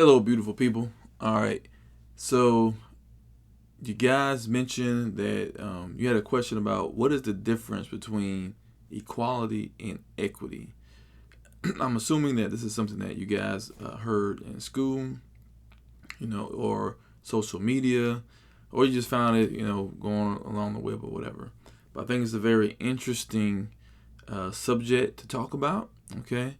Hello, beautiful people. All right. So, you guys mentioned that you had a question about what is the difference between equality and equity. I'm assuming that this is something that you guys heard in school, or social media, or you just found it, going along the web or whatever. But I think it's a very interesting subject to talk about. Okay.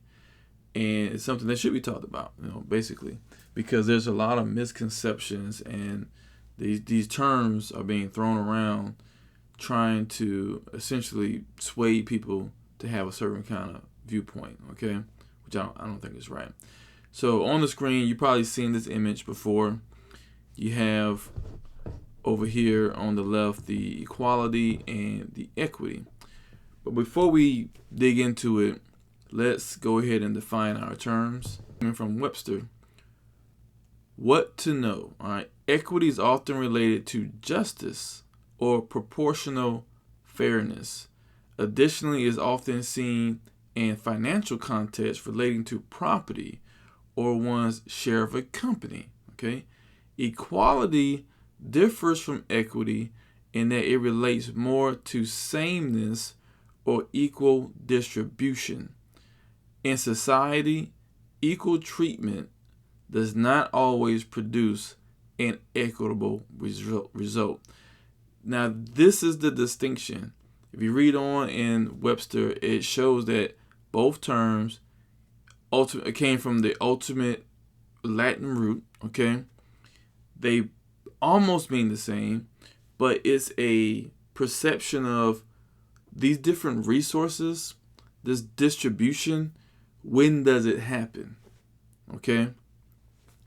And it's something that should be talked about, basically, because there's a lot of misconceptions and these terms are being thrown around trying to essentially sway people to have a certain kind of viewpoint, okay, which I don't think is right. So on the screen, you've probably seen this image before. You have over here on the left the equality and the equity. But before we dig into it, let's go ahead and define our terms. From Webster, what to know. All right, equity is often related to justice or proportional fairness. Additionally, is often seen in financial context relating to property or one's share of a company. Okay, equality differs from equity in that it relates more to sameness or equal distribution. In society, equal treatment does not always produce an equitable result. Now, this is the distinction. If you read on in Webster, it shows that both terms came from the ultimate Latin root, okay? They almost mean the same, but it's a perception of these different resources, this distribution. When does it happen? Okay?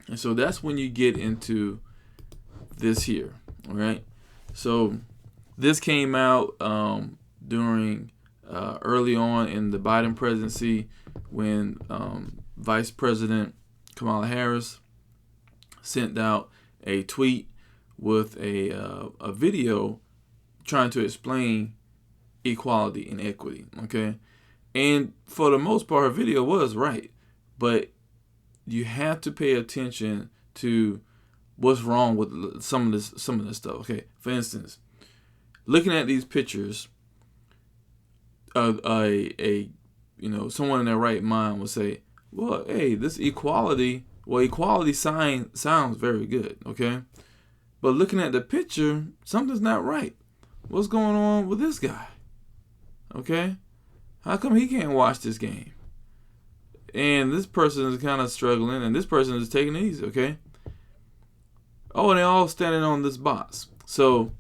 And so that's when you get into this here. All right? So this came out during early on in the Biden presidency when Vice President Kamala Harris sent out a tweet with a video trying to explain equality and equity. Okay? And for the most part, her video was right. But you have to pay attention to what's wrong with some of this stuff. Okay, for instance, looking at these pictures, someone in their right mind would say, well, hey, this equality, sounds very good, okay? But looking at the picture, something's not right. What's going on with this guy? Okay? How come he can't watch this game? And this person is kind of struggling, and this person is taking it easy, okay? Oh, and they're all standing on this box. So,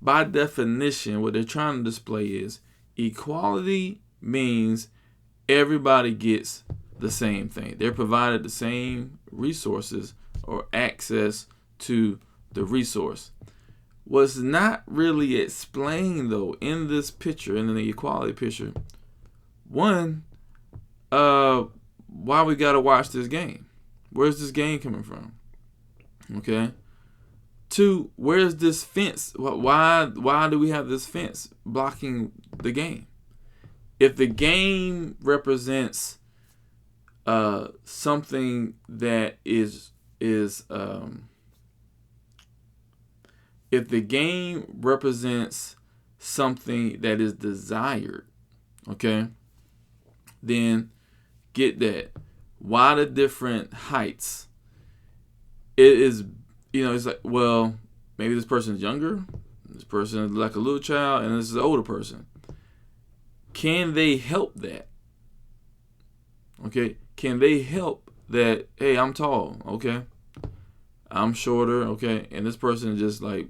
by definition, what they're trying to display is equality means everybody gets the same thing. They're provided the same resources or access to the resource. What's not really explained, though, in this picture, in the equality picture, one, why we gotta watch this game? Where's this game coming from? Okay. Two, where's this fence? Why do we have this fence blocking the game? If the game represents something that is if the game represents something that is desired, okay, then get that. Why the different heights? It is, it's like, well, maybe this person's younger, this person is like a little child, and this is an older person. Can they help that? Okay, can they help that? Hey, I'm tall, okay, I'm shorter, okay, and this person is just like,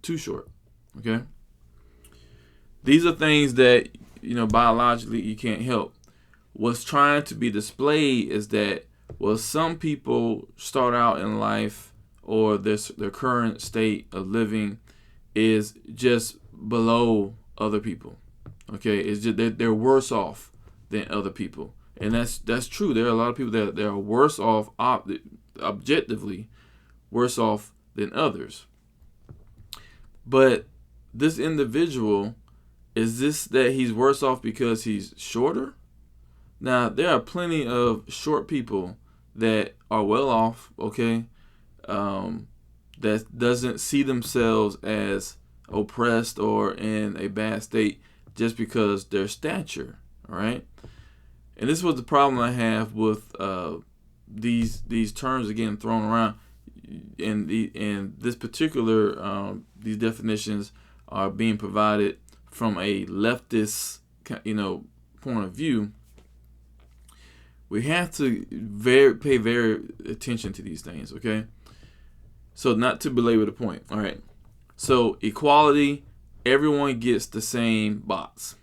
too short, okay. These are things that biologically you can't help. What's trying to be displayed is that, well, some people start out in life or their current state of living is just below other people. Okay, it's just they're worse off than other people, and that's true. There are a lot of people that are worse off, objectively worse off than others. But this individual, is this that he's worse off because he's shorter? Now, there are plenty of short people that are well off, okay, that doesn't see themselves as oppressed or in a bad state just because their stature, all right? And this was the problem I have with these terms again thrown around. In this particular, these definitions are being provided from a leftist, point of view. We have to pay very attention to these things, okay? So not to belabor the point, all right? So equality, everyone gets the same box,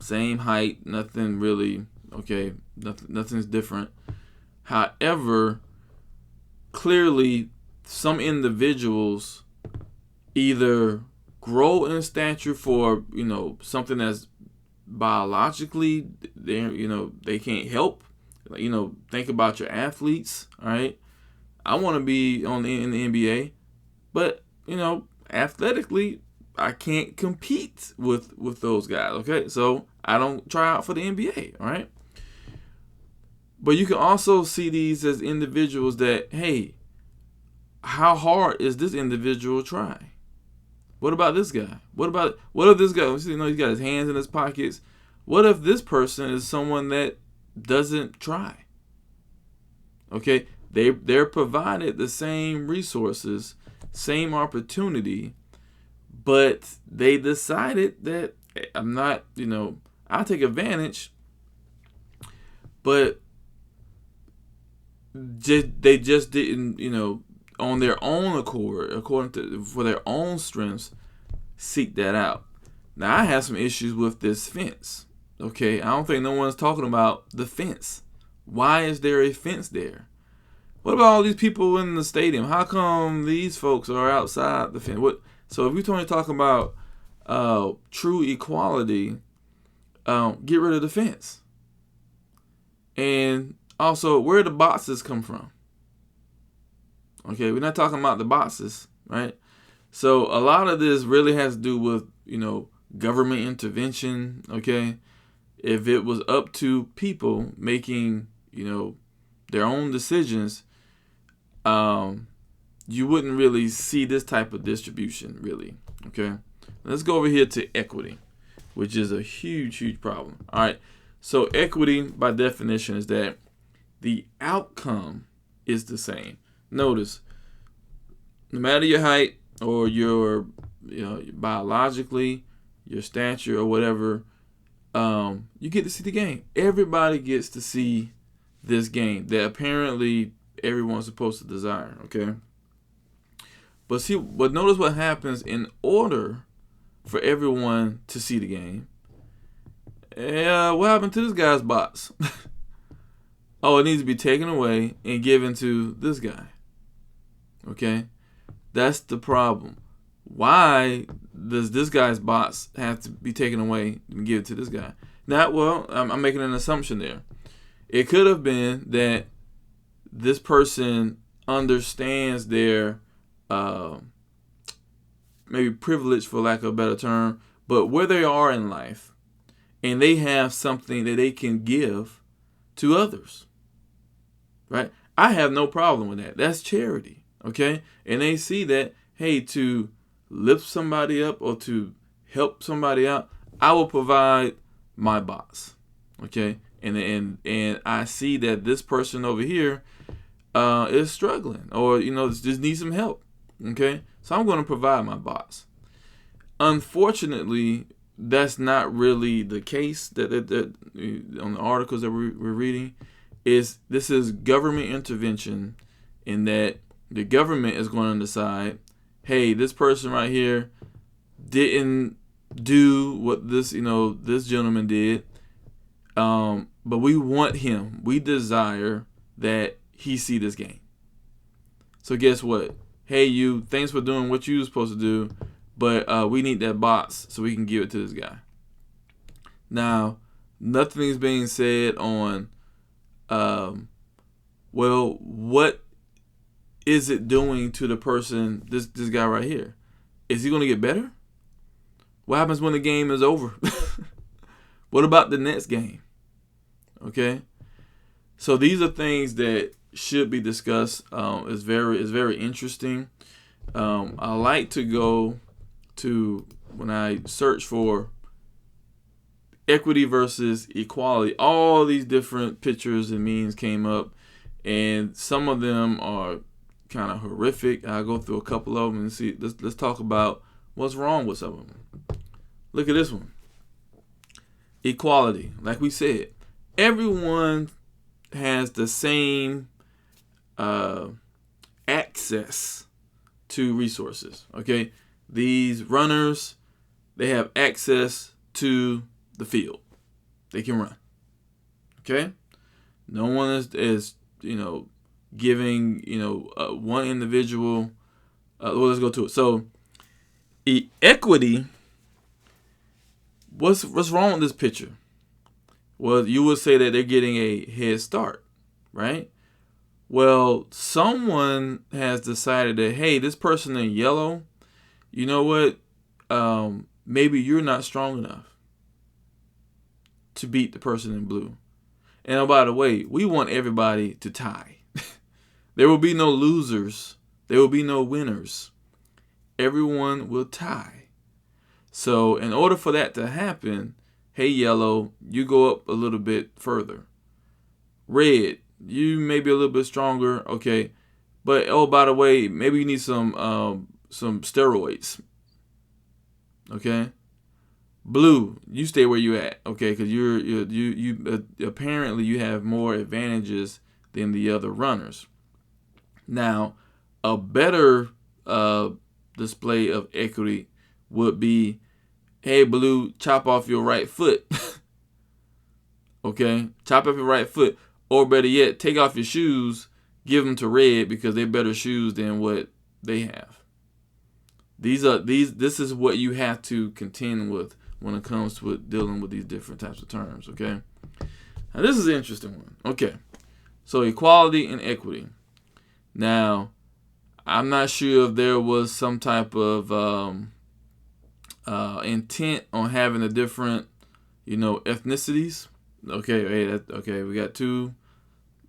same height, nothing really, okay? Nothing's different. However, clearly, some individuals either grow in stature for, something that's biologically, they can't help. Think about your athletes, all right? I want to be in the NBA, but, athletically, I can't compete with those guys, okay? So I don't try out for the NBA, all right? But you can also see these as individuals that, hey, how hard is this individual trying? What about this guy? What if this guy, he's got his hands in his pockets. What if this person is someone that doesn't try? Okay, they're provided the same resources, same opportunity, but they decided that I'm not, I'll take advantage, but they just didn't, on their own accord, for their own strengths, seek that out. Now, I have some issues with this fence. Okay, I don't think no one's talking about the fence. Why is there a fence there? What about all these people in the stadium? How come these folks are outside the fence? So if we're only talking about true equality, get rid of the fence. And also, where do the boxes come from? Okay, we're not talking about the boxes, right? So a lot of this really has to do with, government intervention, okay? If it was up to people making, their own decisions, you wouldn't really see this type of distribution, really, okay? Let's go over here to equity, which is a huge, huge problem. All right, so equity, by definition, is that the outcome is the same. Notice, no matter your height or your, biologically, your stature or whatever, you get to see the game. Everybody gets to see this game that apparently everyone's supposed to desire, okay? But notice what happens in order for everyone to see the game. What happened to this guy's box? Oh, it needs to be taken away and given to this guy. Okay? That's the problem. Why does this guy's box have to be taken away and given to this guy? I'm making an assumption there. It could have been that this person understands their maybe privilege, for lack of a better term, but where they are in life, and they have something that they can give to others. Right? I have no problem with that. That's charity. Okay? And they see that, hey, to lift somebody up or to help somebody out, I will provide my box. Okay? And I see that this person over here is struggling or, just needs some help. Okay? So I'm going to provide my box. Unfortunately, that's not really the case that on the articles that we're reading. This is government intervention, in that the government is going to decide, hey, this person right here didn't do what this gentleman did, but we want him. We desire that he see this game. So guess what? Hey, you, thanks for doing what you were supposed to do, but we need that box so we can give it to this guy. Now, nothing is being said on, what is it doing to the person, this guy right here? Is he going to get better? What happens when the game is over? What about the next game? Okay? So these are things that, should be discussed. It's very interesting. I like to go to, when I search for equity versus equality, all these different pictures and memes came up, and some of them are kind of horrific. I'll go through a couple of them and see. Let's talk about what's wrong with some of them. Look at this one. Equality. Like we said, everyone has the same access to resources. Okay, these runners, they have access to the field. They can run. Okay, no one is giving one individual. Well, let's go to it. So, equity. What's wrong with this picture? Well, you would say that they're getting a head start, right? Well, someone has decided that, hey, this person in yellow, you know what? Maybe you're not strong enough to beat the person in blue. And oh, by the way, we want everybody to tie. There will be no losers. There will be no winners. Everyone will tie. So in order for that to happen, hey, yellow, you go up a little bit further. Red, you may be a little bit stronger, okay. But oh, by the way, maybe you need some steroids. Okay. Blue, you stay where you at, okay, because you apparently you have more advantages than the other runners. Now, a better display of equity would be, hey, blue, chop off your right foot. Okay, chop off your right foot, or better yet, take off your shoes, give them to red because they're better shoes than what they have. This is what you have to contend with when it comes to dealing with these different types of terms. Okay, now this is an interesting one. Okay, so equality and equity. Now, I'm not sure if there was some type of intent on having a different, ethnicities. Okay, we got two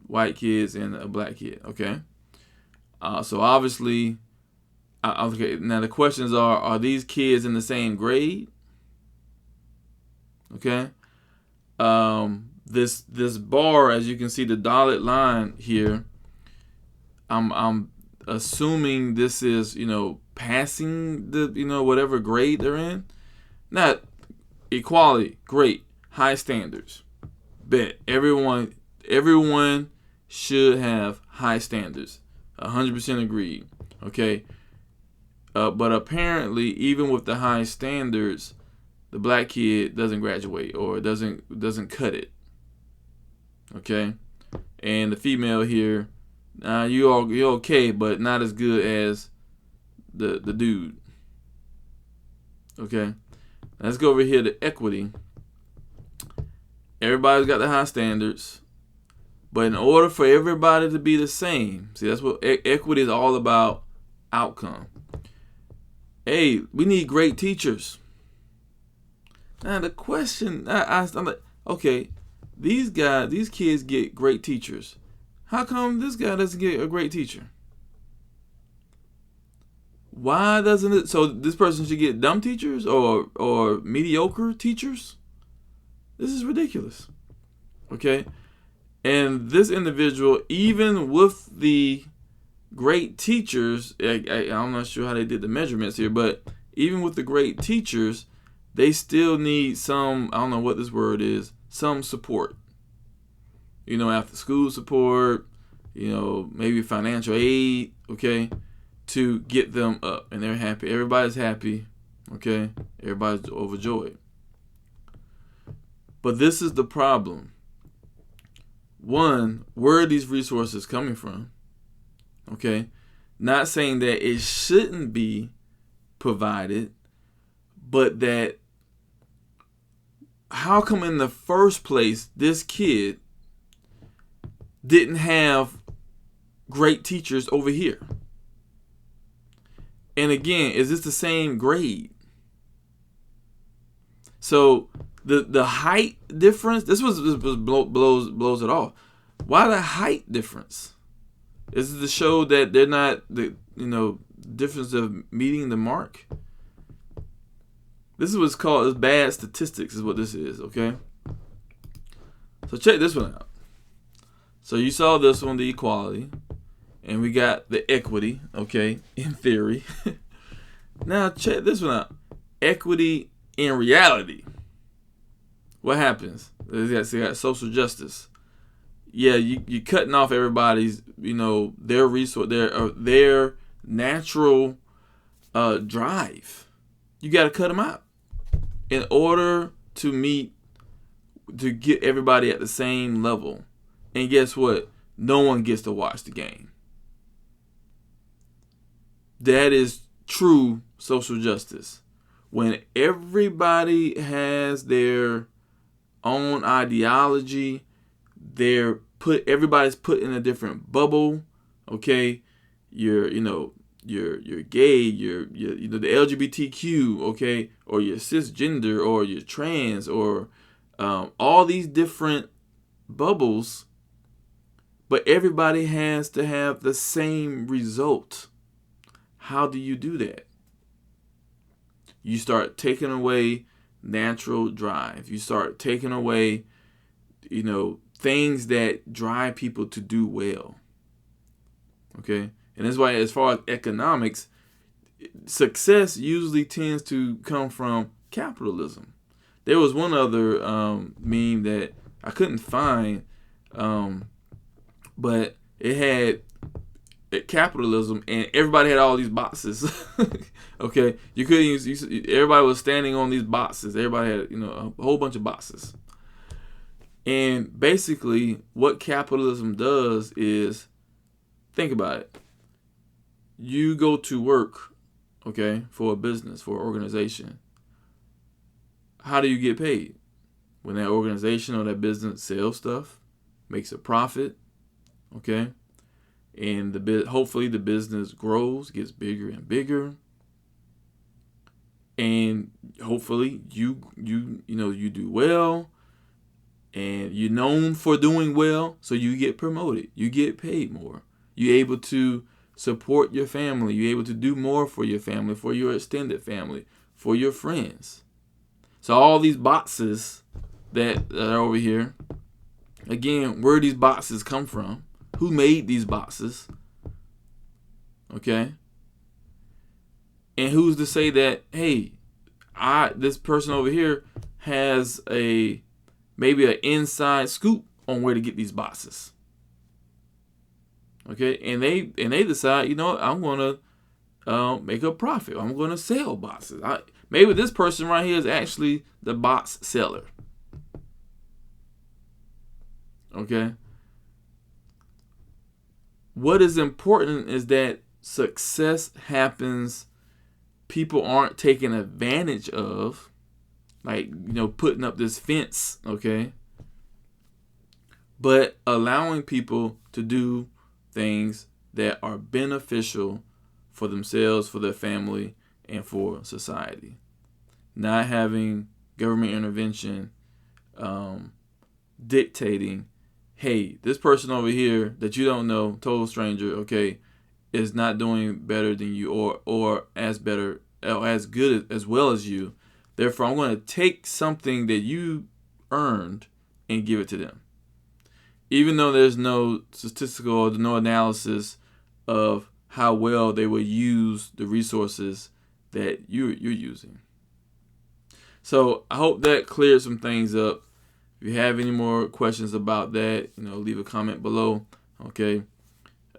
white kids and a black kid. Okay, so obviously, okay. Now the questions are these kids in the same grade? Okay, this bar, as you can see, the dotted line here. I'm assuming this is passing the whatever grade they're in. Not equality, great, high standards. Bet everyone should have high standards. 100% agreed. Okay, but apparently, even with the high standards, the black kid doesn't graduate or doesn't cut it. Okay, and the female here, you're okay, but not as good as the dude. Okay, let's go over here to equity. Everybody's got the high standards, but in order for everybody to be the same, see, that's what equity is all about. Outcome. Hey, we need great teachers. Now the question, I'm like, okay, these kids get great teachers. How come this guy doesn't get a great teacher? Why doesn't it? So this person should get dumb teachers or mediocre teachers? This is ridiculous. Okay, and this individual, even with the great teachers, I'm not sure how they did the measurements here, but even with the great teachers, they still need some, I don't know what this word is, some support. After school support, maybe financial aid, okay, to get them up. And they're happy. Everybody's happy, okay? Everybody's overjoyed. But this is the problem. One, where are these resources coming from? Okay? Not saying that it shouldn't be provided, but that how come in the first place this kid didn't have great teachers over here? And again, is this the same grade? So the height difference, this blows it off. Why the height difference? This is to show that they're not the difference of meeting the mark. This is what's called bad statistics, is what this is, okay? So check this one out. So you saw this one, the equality, and we got the equity, okay, in theory. Now check this one out. Equity in reality. What happens? They got social justice. Yeah, you cutting off everybody's, their resource, their natural drive. You got to cut them out in order to get everybody at the same level. And guess what? No one gets to watch the game. That is true social justice. When everybody has their own ideology, everybody's put in a different bubble. Okay, you're gay, you're the LGBTQ, okay, or you're cisgender, or you're trans, or all these different bubbles, but everybody has to have the same result. How do you do that? You start taking away natural drive. You start taking away, things that drive people to do well. Okay? And that's why, as far as economics, success usually tends to come from capitalism. There was one other meme that I couldn't find, but it had capitalism, and everybody had all these boxes. Okay, you couldn't use. Everybody was standing on these boxes. Everybody had, a whole bunch of boxes. And basically, what capitalism does is, think about it. You go to work, okay, for a business, for an organization. How do you get paid? When that organization or that business sells stuff, makes a profit, okay, and hopefully the business grows, gets bigger and bigger, and hopefully you do well, and you're known for doing well, so you get promoted, you get paid more, you're able to support your family, you're able to do more for your family, for your extended family, for your friends. So all these boxes that are over here, again, where these boxes come from? Who made these boxes? Okay? And who's to say that, hey, this person over here has maybe an inside scoop on where to get these boxes? Okay? And they decide, I'm going to make a profit. I'm going to sell boxes. Maybe this person right here is actually the box seller. Okay? What is important is that success happens. People aren't taken advantage of, like, putting up this fence, okay? But allowing people to do things that are beneficial for themselves, for their family, and for society. Not having government intervention dictating, hey, this person over here that you don't know, total stranger, okay, is not doing better than you, or as better, or as good as well as you. Therefore, I'm going to take something that you earned and give it to them. Even though there's no statistical or no analysis of how well they will use the resources that you're using. So I hope that cleared some things up. If you have any more questions about that, leave a comment below. Okay.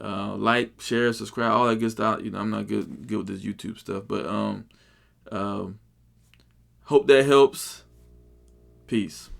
Like, share, subscribe, all that good stuff. I'm not good with this YouTube stuff, but hope that helps. Peace.